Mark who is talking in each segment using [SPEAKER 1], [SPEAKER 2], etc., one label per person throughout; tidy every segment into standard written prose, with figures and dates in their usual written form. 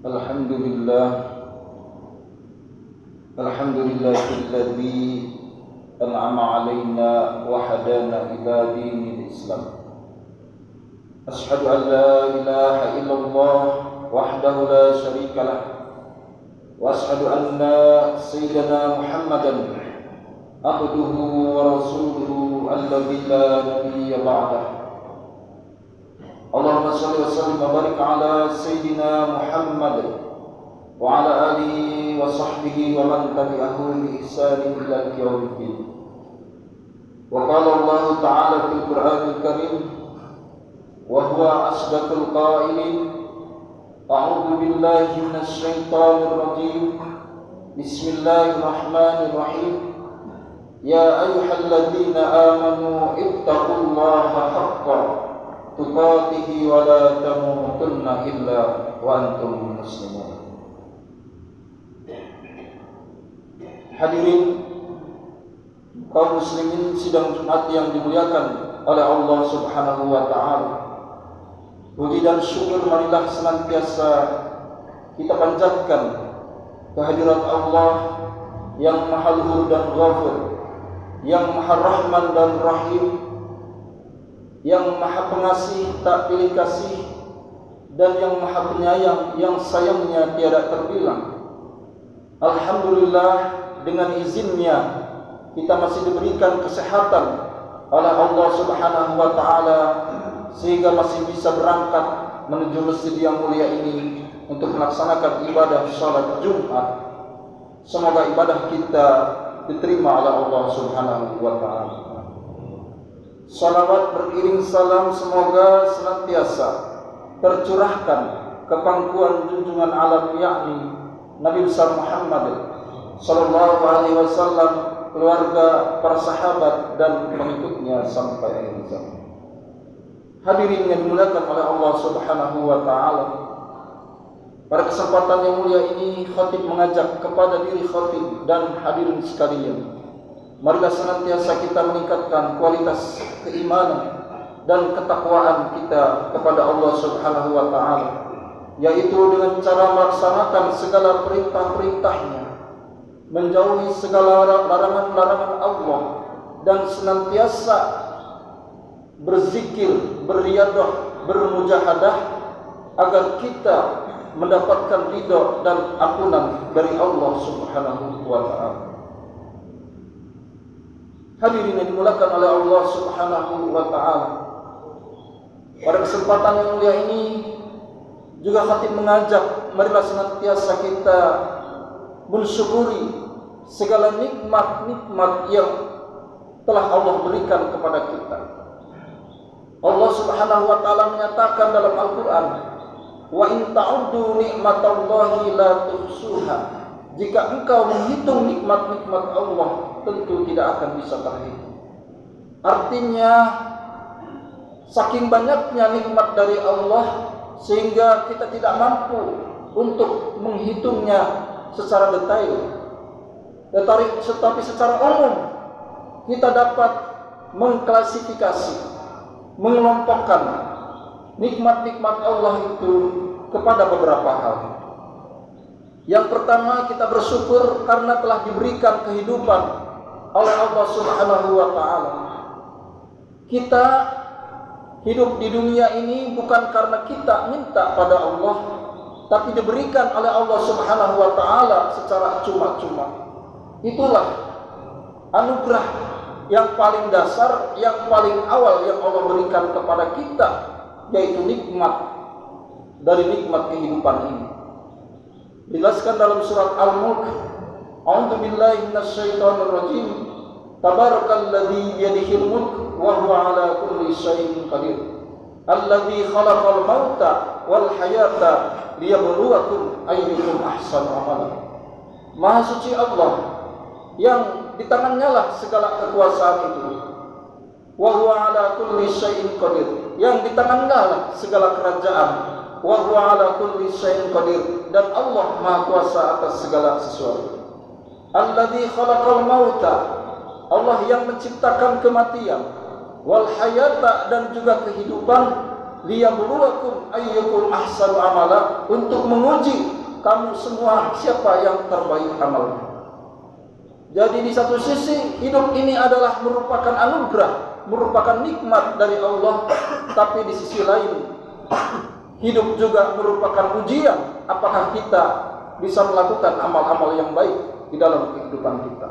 [SPEAKER 1] Alhamdulillah, alhamdulillahilladzi an'ama 'alaina wa hadana ila dinil Islam. Asyhadu an la ilaha illallah wahdahu la syarika lah, wa asyhadu anna sayyidana Muhammadan abduhu wa rasuluhu alladzi la nabiyya ba'dahu. Allahumma shalli wa sallim wa barik ala sayyidina Muhammad wa ala alihi wa sahbihi wa man tabi'ahu bi ihsanin ila yaumiddin. Wa qala Allah ta'ala fil Qur'anil Karim wa huwa asdaqul qailin, a'udzu billahi minasy syaithanir rajim. Bismillahirrahmanirrahim. Ya ayyuhalladzina amanu ittaqullaha haqqa tuqatihi wa la tamutunna illa wa antum muslimun. Hadirin kaum muslimin sidang Jumat yang dimuliakan oleh Allah Subhanahu wa taala. Puji dan syukur marilah senantiasa kita panjatkan kehadirat Allah yang Maha Luhur dan Ghafur, yang Maha Rahman dan Rahim, yang Maha Pengasih tak pilih kasih, dan yang Maha Penyayang yang sayangnya tiada terbilang. Alhamdulillah, dengan izinnya kita masih diberikan kesehatan oleh Allah Subhanahu wa taala sehingga masih bisa berangkat menuju masjid yang mulia ini untuk melaksanakan ibadah salat Jumat. Semoga ibadah kita diterima oleh Allah Subhanahu wa taala. Salawat beriring salam semoga senantiasa tercurahkan ke pangkuan junjungan alam, yakni Nabi besar Muhammad sallallahu alaihi wasallam, keluarga, para sahabat dan pengikutnya sampai akhir zaman. Hadirin yang dimuliakan oleh Allah Subhanahu wa taala, pada kesempatan yang mulia ini khatib mengajak kepada diri khatib dan hadirin sekalian, marilah senantiasa kita meningkatkan kualitas keimanan dan ketakwaan kita kepada Allah Subhanahu wa taala, yaitu dengan cara melaksanakan segala perintah-perintahnya, menjauhi segala larangan-larangan Allah, dan senantiasa berzikir, beriadah, bermujahadah agar kita mendapatkan ridha dan ampunan dari Allah Subhanahu wa taala. Hadirin yang dimuliakan oleh Allah Subhanahu wa taala, pada kesempatan yang mulia ini juga khatib mengajak marilah senantiasa kita mensyukuri segala nikmat-nikmat yang telah Allah berikan kepada kita. Allah Subhanahu wa taala menyatakan dalam Al-Qur'an, wa in ta'uddu ni'matallahi la tuhsuha. Jika engkau menghitung nikmat-nikmat Allah, tentu tidak akan bisa terhitung. Artinya, saking banyaknya nikmat dari Allah sehingga kita tidak mampu untuk menghitungnya secara detail. Tetapi secara umum kita dapat mengklasifikasi, mengelompokkan nikmat-nikmat Allah itu kepada beberapa hal. Yang pertama, kita bersyukur karena telah diberikan kehidupan oleh Allah Subhanahu wa taala. Kita hidup di dunia ini bukan karena kita minta pada Allah, tapi diberikan oleh Allah Subhanahu wa taala secara cuma-cuma. Itulah anugerah yang paling dasar, yang paling awal yang Allah berikan kepada kita, yaitu nikmat dari nikmat kehidupan ini. Dijelaskan dalam surat Al-Mulk, a'udzu billahi minasyaitonir rajim, tabarakalladzi biyadihil mulk wa huwa ala kulli syai'in qadir, alladzi khalaqal mauta wal hayata liyabluwakum ayyukum ahsanu amala. Maha suci Allah yang di tangannya lah segala kekuasaan itu. Wa huwa ala kulli syai'in qadir, yang di tangannya lah segala kerajaan. Wa huwa ala kulli syai'in qadir, dan Allah Maha Kuasa atas segala sesuatu. Alladzi khalaqal mauta, Allah yang menciptakan kematian, wal hayata, dan juga kehidupan, liyabluwakum ayyukum ahsanu amala, untuk menguji kamu semua siapa yang terbaik amalnya. Jadi di satu sisi hidup ini adalah merupakan anugerah, merupakan nikmat dari Allah, tapi di sisi lain hidup juga merupakan ujian apakah kita bisa melakukan amal-amal yang baik di dalam kehidupan kita.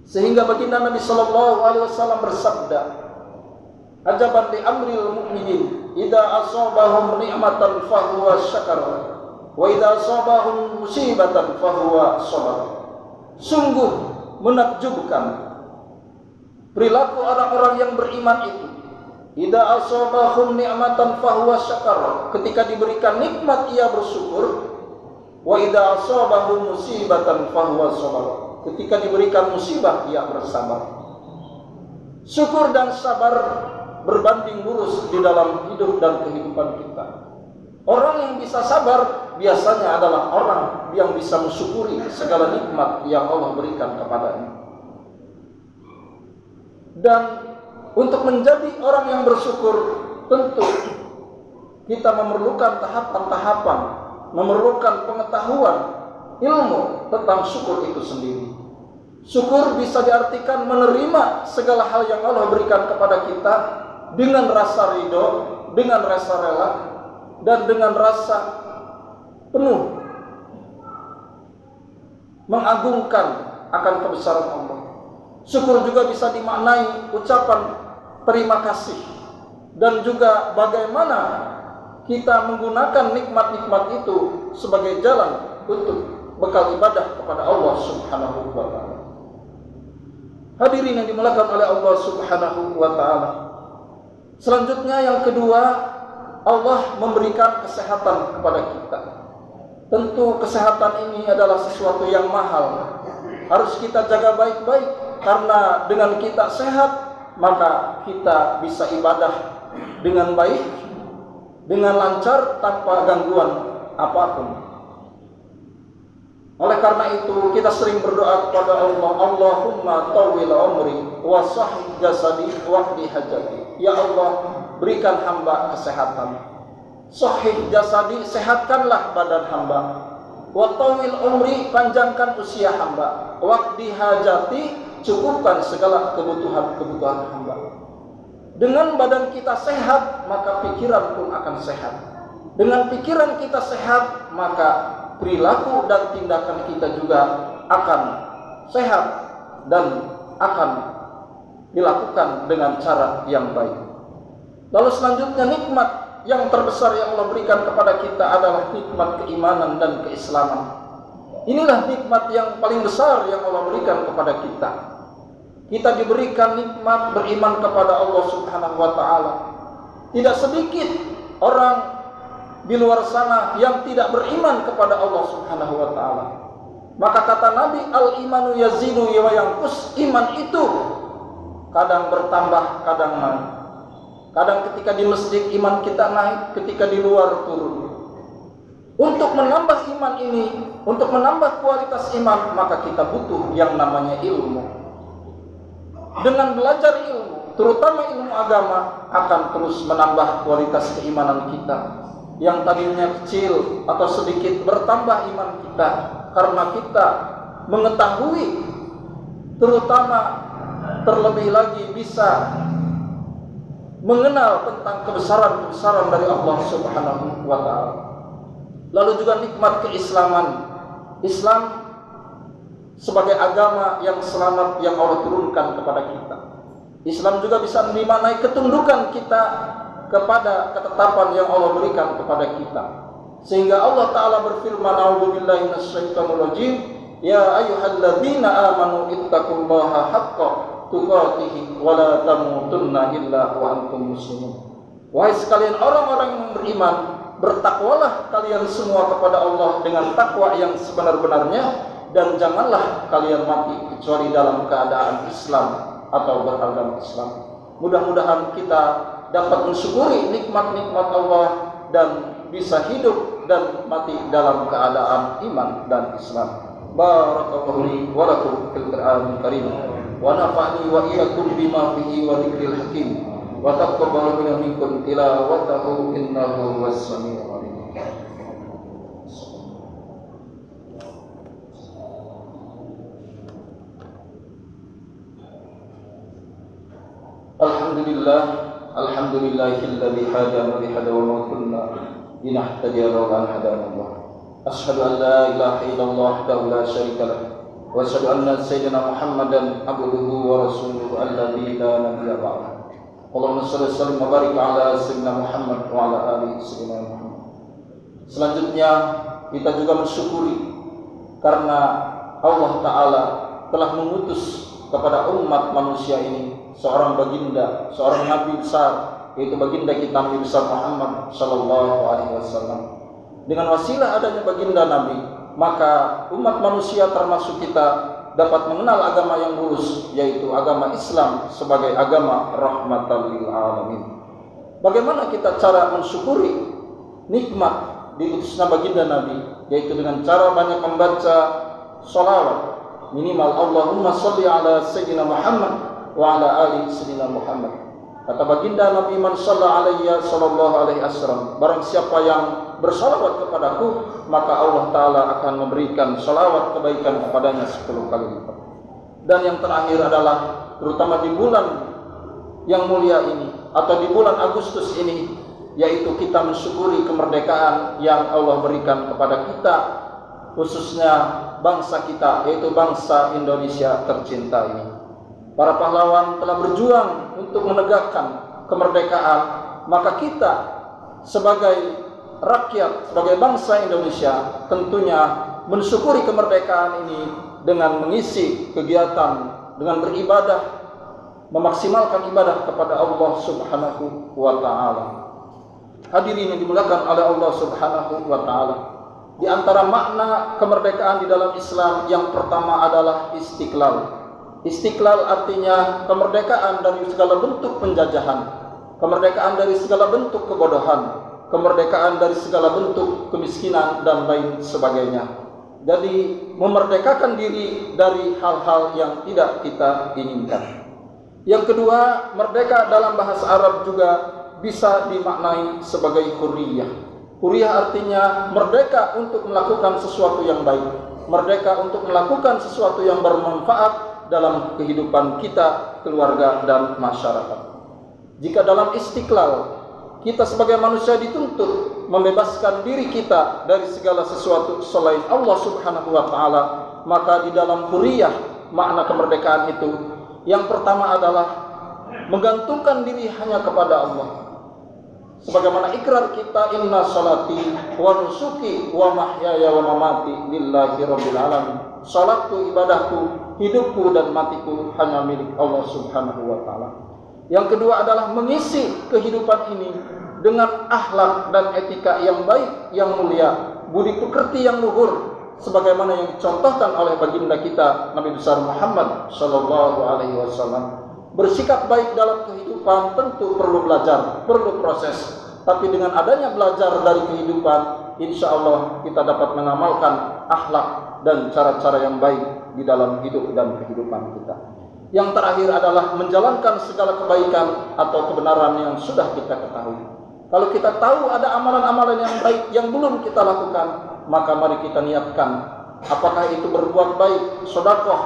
[SPEAKER 1] Sehingga baginda Nabi sallallahu alaihi wasallam bersabda, "Ajaban li amril mu'minin, idza asabahum ni'matan fahuwa syakar, wa idza asabahum musibatan fahuwa sabar." Sungguh menakjubkan perilaku orang-orang yang beriman itu. Idza asabahum ni'matan fahuwa syakar, ketika diberikan nikmat ia bersyukur. Wa idza asabahum musibatan fahuwa sabar, ketika diberikan musibah ia bersabar. Syukur dan sabar berbanding lurus di dalam hidup dan kehidupan kita. Orang yang bisa sabar biasanya adalah orang yang bisa mensyukuri segala nikmat yang Allah berikan kepadanya. Dan untuk menjadi orang yang bersyukur, tentu kita memerlukan tahapan-tahapan, memerlukan pengetahuan, ilmu tentang syukur itu sendiri. Syukur bisa diartikan menerima segala hal yang Allah berikan kepada kita dengan rasa ridho, dengan rasa rela, dan dengan rasa penuh mengagungkan akan kebesaran Allah. Syukur juga bisa dimaknai ucapan terima kasih, dan juga bagaimana kita menggunakan nikmat-nikmat itu sebagai jalan untuk bekal ibadah kepada Allah Subhanahu wa taala. Hadirin yang dimuliakan oleh Allah Subhanahu wa taala. Selanjutnya yang kedua, Allah memberikan kesehatan kepada kita. Tentu kesehatan ini adalah sesuatu yang mahal. Harus kita jaga baik-baik, karena dengan kita sehat, maka kita bisa ibadah dengan baik, dengan lancar, tanpa gangguan apapun. Oleh karena itu kita sering berdoa kepada Allah, Allahumma tawwil umri wa sahih jasadi waqdi hajati. Ya Allah, berikan hamba kesehatan. Sahih jasadi, sehatkanlah badan hamba. Wa tawwil umri, panjangkan usia hamba. Waqdi hajati, cukupkan segala kebutuhan hamba. Dengan badan kita sehat, maka pikiran pun akan sehat. Dengan pikiran kita sehat, maka perilaku dan tindakan kita juga akan sehat dan akan dilakukan dengan cara yang baik. Lalu selanjutnya, nikmat yang terbesar yang Allah berikan kepada kita adalah nikmat keimanan dan keislaman. Inilah nikmat yang paling besar yang Allah berikan kepada kita. Kita diberikan nikmat beriman kepada Allah Subhanahu wa taala. Tidak sedikit orang di luar sana yang tidak beriman kepada Allah Subhanahu wa taala. Maka kata Nabi, al-imanu yazidu wa yanqus, iman itu kadang bertambah, kadang naik. Kadang ketika di masjid iman kita naik, ketika di luar turun. Untuk menambah iman ini, untuk menambah kualitas iman, maka kita butuh yang namanya ilmu. Dengan belajar ilmu, terutama ilmu agama, akan terus menambah kualitas keimanan kita. Yang tadinya kecil atau sedikit, bertambah iman kita karena kita mengetahui, terutama terlebih lagi bisa mengenal tentang kebesaran-kebesaran dari Allah Subhanahu wa taala. Lalu juga nikmat keislaman. Islam sebagai agama yang selamat yang Allah turunkan kepada kita. Islam juga bisa dimaknai ketundukan kita kepada ketetapan yang Allah berikan kepada kita. Sehingga Allah Ta'ala berfirman, a'udzubillahi minasyaitonir rajim, ya ayyuhalladzina amanu ittaqullaha haqqa tuqatih wa la tamutunna illa wa antum muslimun. Wahai sekalian orang-orang yang beriman, bertakwalah kalian semua kepada Allah dengan takwa yang sebenar-benarnya, dan janganlah kalian mati kecuali dalam keadaan Islam atau beragama Islam. Mudah-mudahan kita dapat mensyukuri nikmat-nikmat Allah dan bisa hidup dan mati dalam keadaan iman dan Islam. Barakallahu li wa lakum fil Qur'anil Karim wa nafa'ni wa iyyakum bima fihi wa dzikril hakim wa taqabbal minkum tilawatahu innahu was samiul alim. alhamdulillahilladzi hadana li hada wa ma kunna linahtadiya lawla an hadana Allah. Asyhadu an la ilaha illallah wahdahu la syarika lah wa asyhadu anna sayyidina Muhammadan abduhu wa rasuluhu alladzi la nabiyya ba'dahu. Allahumma shalli wa sallim wa barik ala sayyidina Muhammad wa ala ali sayyidina Muhammad. Selanjutnya kita juga mensyukuri karena Allah Ta'ala telah mengutus kepada umat manusia ini seorang baginda, seorang nabi besar, yaitu baginda kita Nabi besar Muhammad sallallahu alaihi wasallam. Dengan wasilah adanya baginda nabi, maka umat manusia termasuk kita dapat mengenal agama yang lurus, yaitu agama Islam sebagai agama rahmatan lil alamin. Bagaimana kita cara mensyukuri nikmat diutusnya baginda nabi, yaitu dengan cara banyak membaca sholawat, minimal Allahumma sholli ala sayyidina Muhammad wa ala ali sayyidina Muhammad. Kata baginda Nabi, man shalla alayya sallallahu alaihi wasallam, barang siapa yang bersalawat kepadaku, maka Allah Ta'ala akan memberikan salawat kebaikan kepadanya 10 kali lipat. Dan yang terakhir adalah, terutama di bulan yang mulia ini, atau di bulan Agustus ini, yaitu kita mensyukuri kemerdekaan yang Allah berikan kepada kita, khususnya bangsa kita, yaitu bangsa Indonesia tercinta ini. Para pahlawan telah berjuang untuk menegakkan kemerdekaan, maka kita sebagai rakyat, sebagai bangsa Indonesia tentunya mensyukuri kemerdekaan ini dengan mengisi kegiatan, dengan beribadah, memaksimalkan ibadah kepada Allah Subhanahu wa Ta'ala. Hadirin yang dimuliakan oleh Allah Subhanahu wa Ta'ala, di antara makna kemerdekaan di dalam Islam yang pertama adalah istiqlal. Istiqlal artinya kemerdekaan dari segala bentuk penjajahan, kemerdekaan dari segala bentuk kebodohan, kemerdekaan dari segala bentuk kemiskinan dan lain sebagainya. Jadi memerdekakan diri dari hal-hal yang tidak kita inginkan. Yang kedua, merdeka dalam bahasa Arab juga bisa dimaknai sebagai hurriyah. Hurriyah artinya merdeka untuk melakukan sesuatu yang baik, merdeka untuk melakukan sesuatu yang bermanfaat dalam kehidupan kita, keluarga, dan masyarakat. Jika dalam istiqlal kita sebagai manusia dituntut membebaskan diri kita dari segala sesuatu selain Allah Subhanahu wa Ta'ala, maka di dalam hurriyah, makna kemerdekaan itu yang pertama adalah menggantungkan diri hanya kepada Allah. Sebagaimana ikrar kita, inna salati wa nusuki wa mahyaya wa mamati lillahi rabbil alamin. Salatku, ibadahku, hidupku dan matiku hanya milik Allah Subhanahu wa Ta'ala. Yang kedua adalah mengisi kehidupan ini dengan akhlak dan etika yang baik, yang mulia, budi pekerti yang luhur, sebagaimana yang dicontohkan oleh baginda kita Nabi besar Muhammad sallallahu alaihi wasallam. Bersikap baik dalam kehidupan tentu perlu belajar, perlu proses. Tapi dengan adanya belajar dari kehidupan, insya Allah kita dapat mengamalkan akhlak dan cara-cara yang baik di dalam hidup dan kehidupan kita. Yang terakhir adalah menjalankan segala kebaikan atau kebenaran yang sudah kita ketahui. Kalau kita tahu ada amalan-amalan yang baik yang belum kita lakukan, maka mari kita niatkan. Apakah itu berbuat baik, sedekah,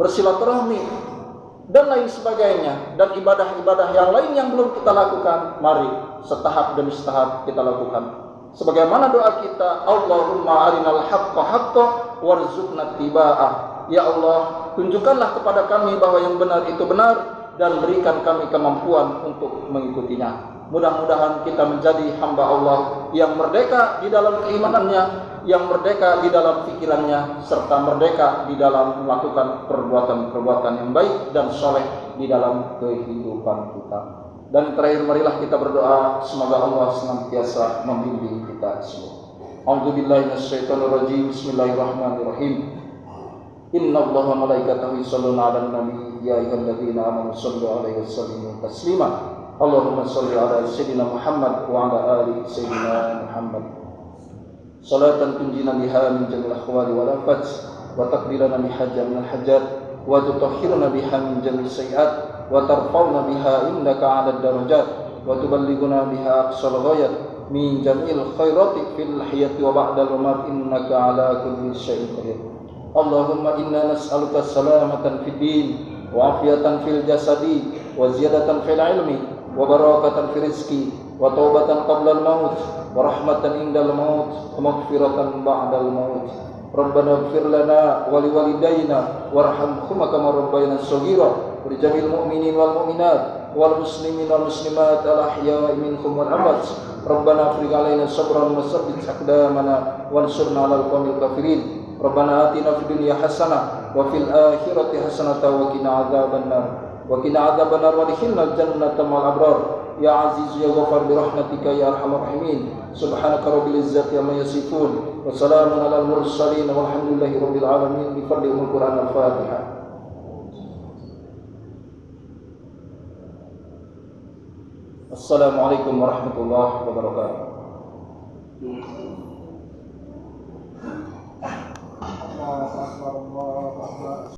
[SPEAKER 1] bersilaturahmi, dan lain sebagainya, dan ibadah-ibadah yang lain yang belum kita lakukan, mari setahap demi setahap kita lakukan. Sebagaimana doa kita, Allahumma arinal haqqa haqqa warzuqna tiba'ah. Ya Allah, tunjukkanlah kepada kami bahwa yang benar itu benar dan berikan kami kemampuan untuk mengikutinya. Mudah-mudahan kita menjadi hamba Allah yang merdeka di dalam keimanannya, yang merdeka di dalam pikirannya, serta merdeka di dalam melakukan perbuatan-perbuatan yang baik dan soleh di dalam kehidupan kita. Dan terakhir, marilah kita berdoa semoga Allah senantiasa membimbing kita semua. A'udzubillahi minasyaitonirrajim. Bismillahirrahmanirrahim. Innallaha wa malaikatahu yusholluna 'alan nabi ya ayyuhalladzina amanu shollu 'alaihi wa sallimu taslima. Allahumma sholli 'ala sayyidina Muhammad wa 'ala ali sayyidina Muhammad. Salatan tunjina biha min jamil ahwali wal afat wa taqdirana biha jamil hajat wa tutahhiruna biha min jamil sayyi'at wa tarfa'una biha innaka 'alad darajat wa tuballighuna biha aqsal ghayat min jamil khairati fil hayati wa ba'dal mamat innaka 'ala kulli syai'in qadir. Allahumma inna nas'aluka salamatan fid din wa afiyatan fil jasadi wa ziyadatan fil ilmi wa barakatan fi rizqi wa taubatan qabla al-maut wa rahmatan indal maut wa maghfiratan ba'dal maut. Rabbana ighfir lana wa liwalidayna warhamhuma kama rabbayana shaghira wa lijamil mu'minin wal mu'minat wal muslimin wal muslimat al ahya'i minhum wal amwat. Rabbana afrigh alaina sabran wa tsabbit aqdamana wansurna 'alal qawmil kafirin. Rabbana atina fid dunya hasanah wa fil akhirati hasanah wa qina adzabannar wa qina adzabannar wa adkhilnal jannata ma'al abrar. Ya Aziz ya Ghaffar bi rahmatika ya arhamar rahimin. Subhanaka rabbil izzati amma yasifun wa salamun alal mursalin walhamdulillahi rabbil alamin. Bi fadli Al-Qur'an al-Fatihah. Assalamualaikum warahmatullahi wabarakatuh.